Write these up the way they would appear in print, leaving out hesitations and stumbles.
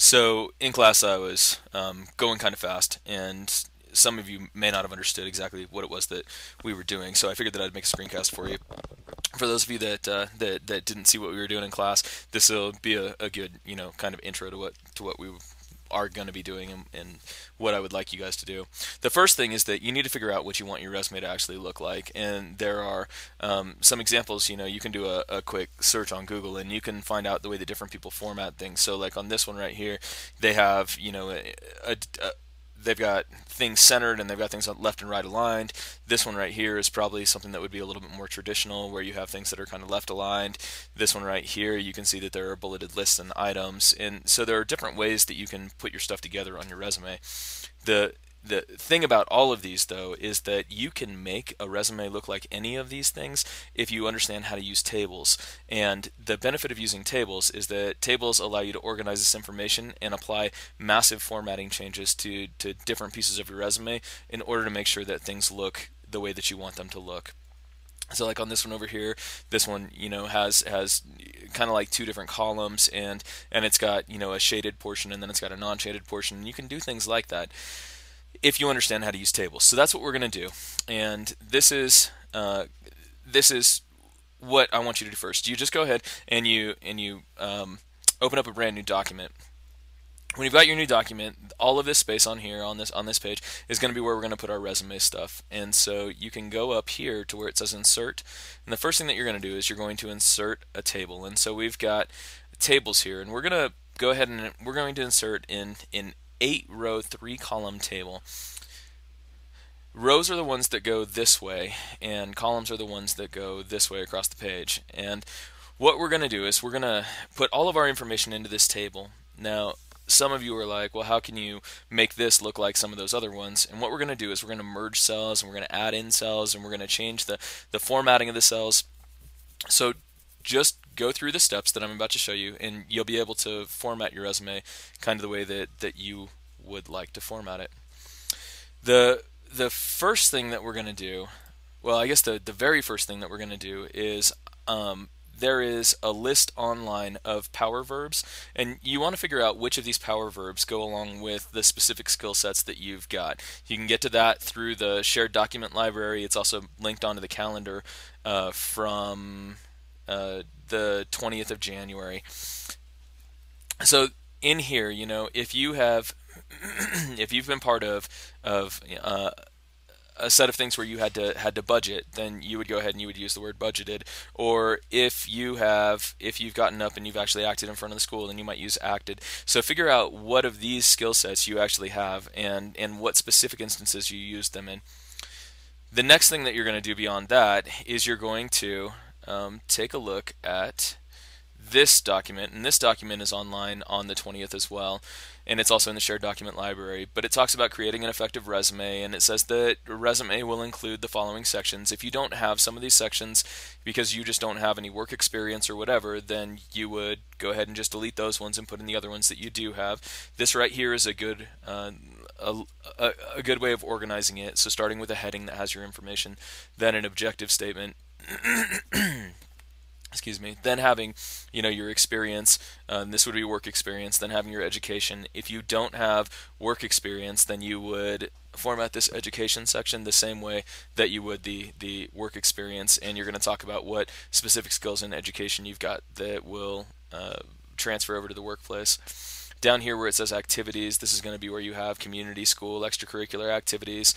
So in class, I was going kind of fast, and some of you may not have understood exactly what it was that we were doing. So I figured that I'd make a screencast for you. For those of you that didn't see what we were doing in class, this will be a good kind of intro to what we are going to be doing and what I would like you guys to do. The first thing is that you need to figure out what you want your resume to actually look like, and there are some examples. You can do a quick search on Google and you can find out the way that different people format things. So like on this one right here, they have they've got things centered and they've got things left and right aligned. This one right here is probably something that would be a little bit more traditional, where you have things that are kind of left aligned. This one right here, you can see that there are bulleted lists and items, and so there are different ways that you can put your stuff together on your resume. The thing about all of these, though, is that you can make a resume look like any of these things if you understand how to use tables. And the benefit of using tables is that tables allow you to organize this information and apply massive formatting changes to different pieces of your resume in order to make sure that things look the way that you want them to look. So like on this one over here, this one has kind of like two different columns, and it's got a shaded portion, and then it's got a non-shaded portion, and you can do things like that if you understand how to use tables. So that's what we're going to do, and this is what I want you to do first. You just go ahead and you open up a brand new document. When you've got your new document, all of this space on here on this page is going to be where we're going to put our resume stuff. And so you can go up here to where it says insert, and the first thing that you're going to do is you're going to insert a table. And so we've got tables here, and we're going to go ahead and we're going to insert in 8-row 3-column table. Rows are the ones that go this way, and columns are the ones that go this way across the page. And what we're going to do is we're going to put all of our information into this table. Now, some of you are like, well, how can you make this look like some of those other ones? And what we're going to do is we're going to merge cells, and we're going to add in cells, and we're going to change the formatting of the cells. So just go through the steps that I'm about to show you, and you'll be able to format your resume kind of the way that you would like to format it. The first thing that we're going to do, well, I guess the very first thing that we're going to do is there is a list online of power verbs, and you want to figure out which of these power verbs go along with the specific skill sets that you've got. You can get to that through the shared document library. It's also linked onto the calendar from the 20th of January. So in here, if you have if you've been part of a set of things where you had to budget, then you would go ahead and you would use the word budgeted. Or if you've gotten up and you've actually acted in front of the school, then you might use acted. So figure out what of these skill sets you actually have, and what specific instances you use them in. The next thing that you're going to do beyond that is you're going to take a look at this document, and this document is online on the 20th as well, and it's also in the shared document library. But it talks about creating an effective resume, and it says that a resume will include the following sections. If you don't have some of these sections because you just don't have any work experience or whatever, then you would go ahead and just delete those ones and put in the other ones that you do have. This right here is a good good way of organizing it. So starting with a heading that has your information, then an objective statement. Excuse me. Then having, your experience. This would be work experience. Then having your education. If you don't have work experience, then you would format this education section the same way that you would the work experience, and you're going to talk about what specific skills in education you've got that will transfer over to the workplace. Down here where it says activities, this is going to be where you have community, school, extracurricular activities.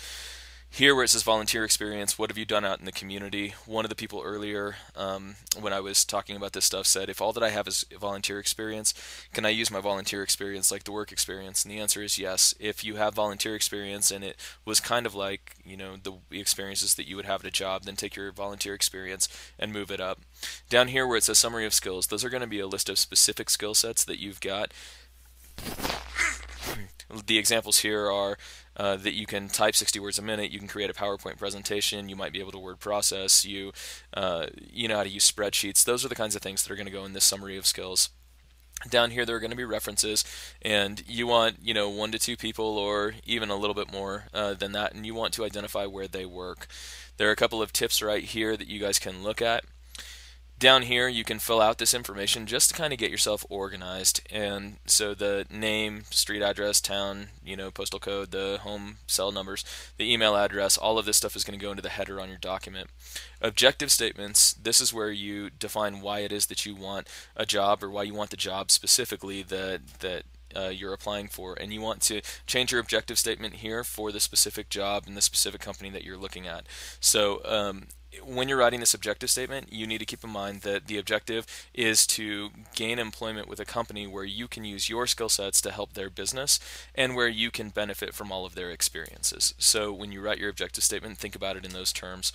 Here where it says volunteer experience, what have you done out in the community? One of the people earlier when I was talking about this stuff said, if all that I have is volunteer experience, can I use my volunteer experience like the work experience? And the answer is yes. If you have volunteer experience and it was kind of like the experiences that you would have at a job, then take your volunteer experience and move it up. Down here where it says summary of skills, those are going to be a list of specific skill sets that you've got. The examples here are that you can type 60 words a minute, you can create a PowerPoint presentation, you might be able to word process, you know how to use spreadsheets. Those are the kinds of things that are going to go in this summary of skills. Down here there are going to be references, and you want 1 to 2 people or even a little bit more than that, and you want to identify where they work. There are a couple of tips right here that you guys can look at. Down here, you can fill out this information just to kind of get yourself organized. And so the name, street address, town, postal code, the home cell numbers, the email address, all of this stuff is going to go into the header on your document. Objective statements, this is where you define why it is that you want a job, or why you want the job specifically that you're applying for, and you want to change your objective statement here for the specific job and the specific company that you're looking at. So when you're writing this objective statement, you need to keep in mind that the objective is to gain employment with a company where you can use your skill sets to help their business and where you can benefit from all of their experiences. So when you write your objective statement, think about it in those terms.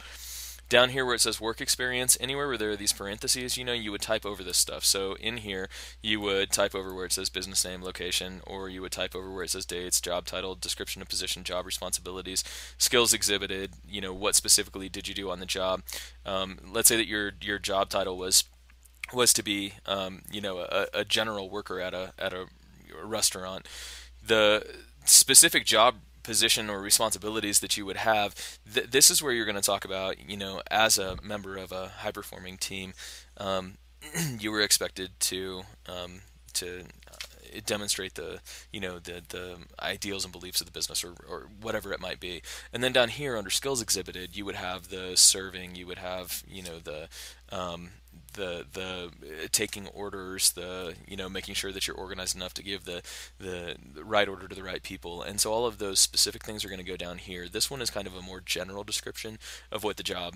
Down here where it says work experience, anywhere where there are these parentheses, you would type over this stuff. So in here, you would type over where it says business name, location, or you would type over where it says dates, job title, description of position, job responsibilities, skills exhibited, what specifically did you do on the job. Let's say that your job title was to be, a general worker at a restaurant. The specific job position or responsibilities that you would have, this is where you're going to talk about, as a member of a high performing team, you were expected to demonstrate the ideals and beliefs of the business, or whatever it might be. And then down here under skills exhibited, you would have the serving, you would have the taking orders, the making sure that you're organized enough to give the right order to the right people. And so all of those specific things are going to go down here. This one is kind of a more general description of what the job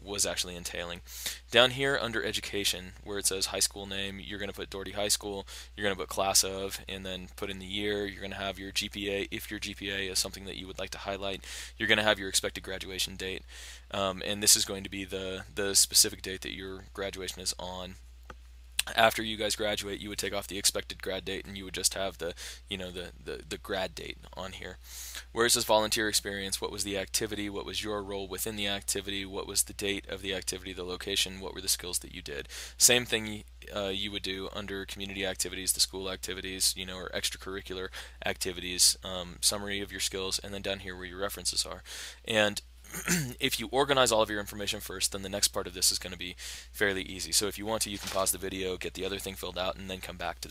was actually entailing. Down here under education, where it says high school name, you're going to put Doherty High School, you're going to put class of, and then put in the year. You're going to have your GPA, if your GPA is something that you would like to highlight. You're going to have your expected graduation date, and this is going to be the specific date that your graduation is on. After you guys graduate, you would take off the expected grad date, and you would just have the grad date on here. Where it says volunteer experience, what was the activity, what was your role within the activity, what was the date of the activity, the location, what were the skills that you did. Same thing you would do under community activities, the school activities, or extracurricular activities, summary of your skills, and then down here where your references are. And if you organize all of your information first, then the next part of this is going to be fairly easy. So if you want to, you can pause the video, get the other thing filled out, and then come back to